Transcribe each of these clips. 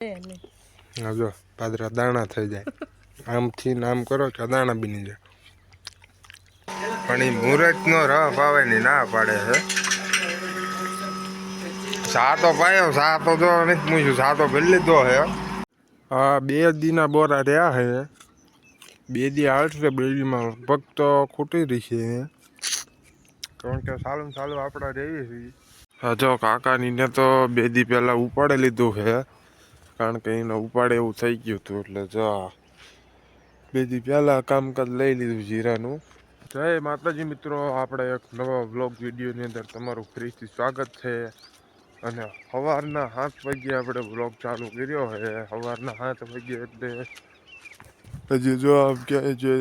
હા જો પાદરા દાણા થઈ જાય આમથી નામ કરો કે દાણા બની જાય પણ એ મુહૂર્તનો રફ આવે ને ના પાડે છે સાતો પાયો સાતો જો નથી પૂછ્યું સાતો ભરી લીધો હે હા 2 દીના બોરા રહ્યા હે 2 દી હાલશે 2 દીમાં લગભગ તો ખૂટી રહી છે કારણ કે સાલું આપણા રહેવી છે હા જો કાકાની ને તો 2 દી પહેલા ઉપાડે લીધું છે કારણ કે એને ઉપાડે એવું થઈ ગયું હતું એટલે જો 2 દી પહેલા કામકાજ લઈ લીધું જીરાનું જય માતાજી મિત્રો આપણે એક નવા વ્લોગ વિડીયોની અંદર તમારું ફરીથી સ્વાગત છે અને સવારના 7 વાગ્યે આપણે વ્લોગ ચાલુ કર્યો છે સવારના 7 વાગ્યે એટલે હજી જો આમ ક્યાંય જે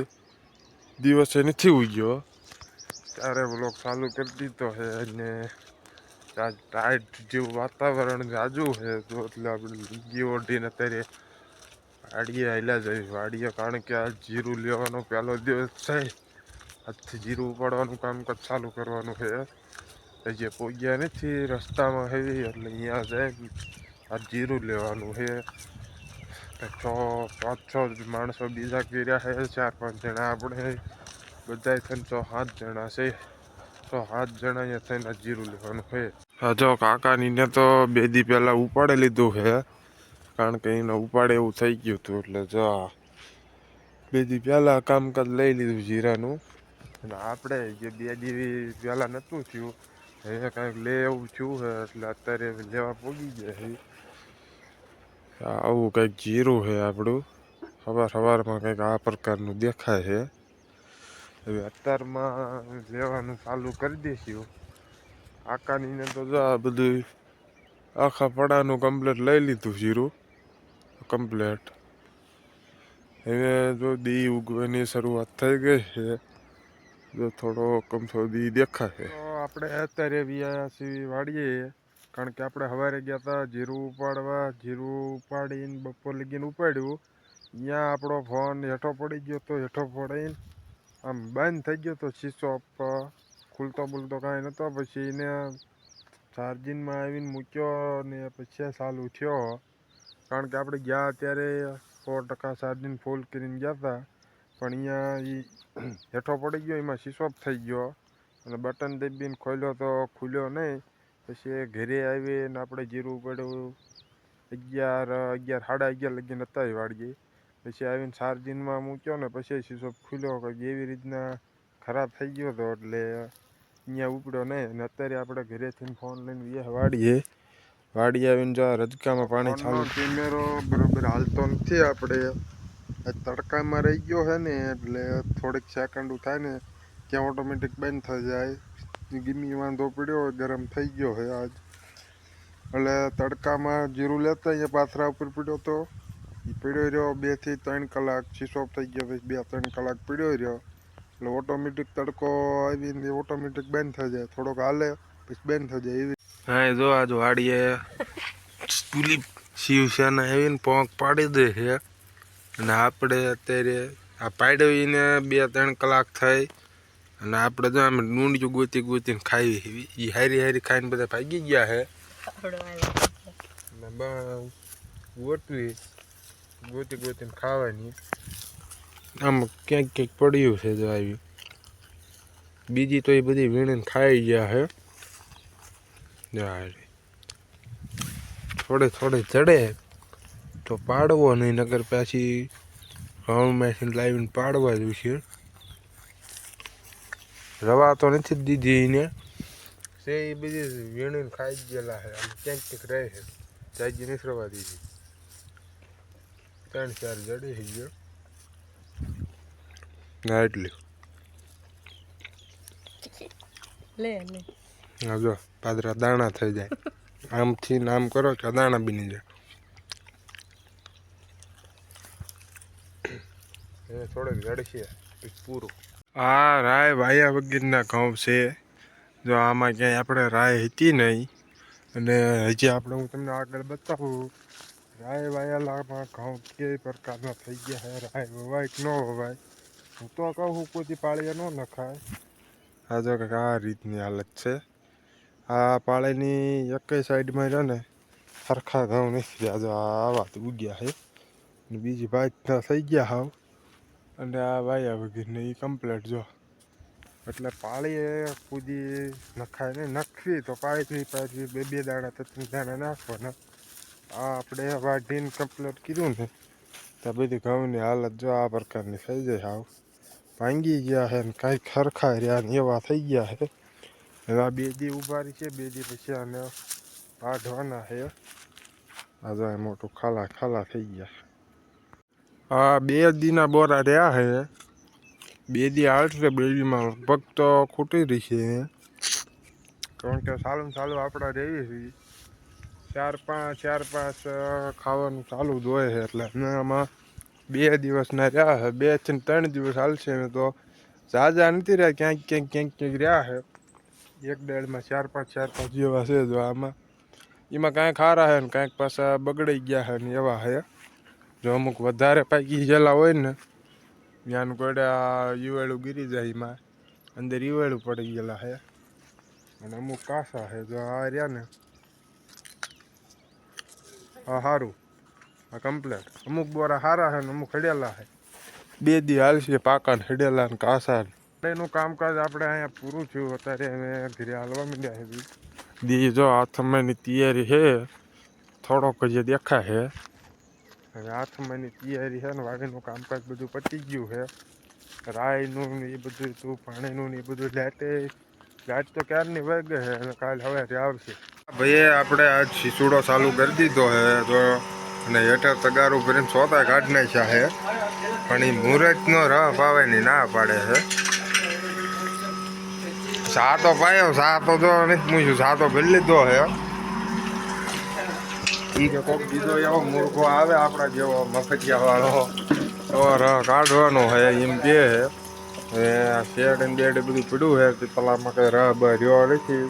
દિવસે નથી ઉગ્યો ત્યારે વ્લોગ ચાલુ કરી દીધો છે અને ટાઈટ જેવું વાતાવરણ જાજુ છે તો એટલે આપણે લુંગી ઓઢીને અત્યારે વાડીએ હાલ્યા જઈએ વાડીએ કારણ કે આ જીરું લેવાનો પહેલો દિવસ છે આજથી જીરું ઉપાડવાનું કામકાજ ચાલુ કરવાનું છે હજી પહોંચ્યા નથી રસ્તામાં હેવી એટલે અહીંયા જાય આ જીરું લેવાનું છે 5-6 માણસો બીજા કર્યા છે 4-5 જણા આપણે બધા થઈને 6-7 જણા છે 6-7 જણા અહીંયા થઈને જીરું લેવાનું છે હા જો કાકાની ને તો 2 દી પહેલા ઉપાડે લીધું છે કારણ કે એને ઉપાડે એવું થઈ ગયું હતું એટલે જો 2 દી પહેલા કામકાજ લઈ લીધું જીરાનું અને આપણે જે 2 દી પહેલા નહોતું થયું હવે કાંઈક લે એવું થયું છે એટલે અત્યારે લેવા પહોંચી ગયા છે આવું કંઈક જીરું છે આપણું સવારમાં કંઈક આ પ્રકારનું દેખાય છે હવે અત્યારમાં લેવાનું ચાલુ કરી દઈશું કાકાની ને તો જો આ બધું આખા પડાનું કમ્પ્લેટ લઈ લીધું જીરું કમ્પ્લેટ હવે જો દી ઉગવાની શરૂઆત થઈ ગઈ છે જો થોડો કમથો દી દેખાશે તો આપણે અત્યારે વ્યા છીએ વાડીએ કારણ કે આપણે સવારે ગયા હતા જીરું ઉપાડવા જીરું ઉપાડીને બપોર લગીને ઉપાડ્યું ત્યાં આપણો ફોન હેઠો પડી ગયો તો હેઠો પડીને આમ બંધ થઈ ગયો તો શીશો ખુલતો બોલતો કાંઈ નહોતો પછી એને ચાર્જિંગમાં આવીને મૂક્યો ને પછી ચાલુ થયો કારણ કે આપણે ગયા ત્યારે 100% ચાર્જિંગ ફૂલ કરીને ગયા હતા પણ અહીંયા એ હેઠો પડી ગયો એમાં સ્વિચ ઓફ થઈ ગયો અને બટન દબાવીને ખોલ્યો તો ખુલ્યો નહીં પછી ઘરે આવીને આપણે જીરું પડ્યું 11 લગીને હતા વાળીએ પછી આવીને ચાર્જિંગમાં મૂક્યો ને પછી સ્વિચ ઓફ ખુલ્યો કંઈક એવી રીતના ખરાબ થઈ ગયો હતો એટલે અહીંયા ઉપડ્યો નહીં અને અત્યારે આપણે ઘરેથી ફોન લઈને વાડીએ આવીને જો રજકામાં પાણી ચાલુ કેમેરો બરોબર હાલતો નથી આપણે તડકામાં રહી ગયો છે ને એટલે થોડીક સેકન્ડ થાય ને ત્યાં ઓટોમેટિક બંધ થઈ જાય ગીમી વાંધો પડ્યો ગરમ થઈ ગયો છે આજ એટલે તડકામાં જીરું લેતા અહીંયા પાથરા ઉપર પડ્યો તો એ પડ્યો રહ્યો 2 થી 3 કલાક સ્વિચ ઓફ થઈ ગયો પછી 2-3 કલાક પડ્યો રહ્યો એટલે ઓટોમેટિક તડકો આવીને ઓટોમેટિક બંધ થઈ જાય થોડોક હાલે પછી બંધ થઈ જાય એવી હા જો આજ વાડીએ તુલિપ શિવસેના આવીને પોંક પાડી દે છે અને આપણે અત્યારે આ પાડ્યો એને 2-3 કલાક થઈ અને આપણે જો આમ ડુંડિયું ગોતીને ખાવી એ હારી ખાઈને બધા ભાગી ગયા છે ગોતીને ખાવાની આમ ક્યાંક પડ્યું છે જો આવી બીજી તો એ બધી વીણીને ખાઈ ગયા છે થોડે ચડે તો પાડવો નહીં નગર પાછી ઘઉં મેશીન લાવીને પાડવા જોઈશે રવા તો નથી જ દીધી એને છે એ બધી વીણીને ખાઈ જ ગયેલા છે આમ ક્યાંક રહે છે જાજી નથી રવા દીધી 3-4 જડી થઈ ગયો ના એટલી હા જો પાદરા દાણા થઈ જાય આમથી નામ કરો કે દાણા બની જાય થોડેક જડશે પૂરું આ રાય વાયા વગેરેના ઘઉં છે જો આમાં ક્યાંય આપણે રાય હતી નહીં અને હજી આપણે હું તમને આગળ બતાવું રાય વાયાલામાં ઘઉં કઈ પ્રકારના થઈ ગયા છે રાય વવાય કે ન વવાય હું તો કહું કોઈ પાળીયા ન નખાય આ જો કંઈક આ રીતની હાલત છે આ પાળીની એક સાઈડમાં છે ને સરખા ઘઉં નથી થયા. જો આવા તો ઉગ્યા છે ને બીજી ભાત થઈ ગયા હાવ. અને આ વાયા વગરને એ કમ્પ્લેટ જો. એટલે પાળી કૂદી નખાય ને નખવી તો પાડવી બે દાણા 3 દાણા નાખવાના. આ આપણે વાઢીને કમ્પ્લેટ કર્યું ને તો બધી ઘઉંની હાલત જો આ પ્રકારની થઈ જાય હાવ. ભાંગી ગયા છે ને કાંઈક ખરખાઈ રહ્યા ને એવા થઈ ગયા છે. હવે આ 2 દી ઉભારી છે, 2 દી પછી આને વાઢવાના છે. આ જો મોટું ખાલા થઈ ગયા. આ 2 દીના બોરા રહ્યા છે. 2 દી હાલશે બેડીમાં લગભગ તો ખૂટી રહી છે. કારણ કે ચાલુ આપણા રહેવી છે 4-5 ખાવાનું ચાલુ જ હોય છે. એટલે આમાં 2 દિવસના રહ્યા છે. 2 થી 3 દિવસ હાલશે ને તો ઝાઝા નથી રહ્યા. ક્યાંક રહ્યા છે. એક દાળમાં 4-5 જેવા છે. જો આમાં એમાં કાંઈક ખારા છે ને કાંઈક પાછા બગડાઈ ગયા છે ને એવા છે. જો અમુક વધારે પાકી ગયેલા હોય ને ત્યાંનું ગોડા ઈવેળું ગીરી જાય, એમાં અંદર ઈવેળું પડી ગયેલા છે. અને અમુક કાસા છે. જો આ રહ્યા ને હા સારું આ કમ્પ્લેટ. અમુક બોરા સારા છે ને અમુક હડેલા છે. 2 દી હાલશે પાકા ને હડેલા ને કાસા. એનું કામકાજ આપણે અહીંયા પૂરું થયું. અત્યારે અમે ઘરે હાલવા માંડ્યા છે. દી જો આથમવાની તૈયારી છે. થોડોક જ દેખાય છે. હવે આથમવાની તૈયારી છે ને વાડીનું કામકાજ બધું પતી ગયું છે. રાયનું ને એ બધું તું પાણીનું ને એ બધું લાઈટ તો ક્યારની વાગે છે અને કાલે હવે આવશે. ભાઈએ આપણે આજ શીસુડો ચાલુ કરી દીધો છે. તો અને હેઠળ તગારું ભરીને સોતા કાઢી નાખ્યા છે. પણ એ મુહૂર્તનો રફ આવે ને ના પાડે છે. સા તો પાયો, સા તો જો નથી મૂક્યું, સા તો ભરી લીધો છે. ઈ કે કોક બીજો એવો મૂર્ખો આવે આપણા જેવો મફતિયા વાળો તો કાઢવાનો છે એમ કે છે. શેડ ને બેડ બધું પડ્યું છે. પેલામાં કઈ રહ્યો નથી.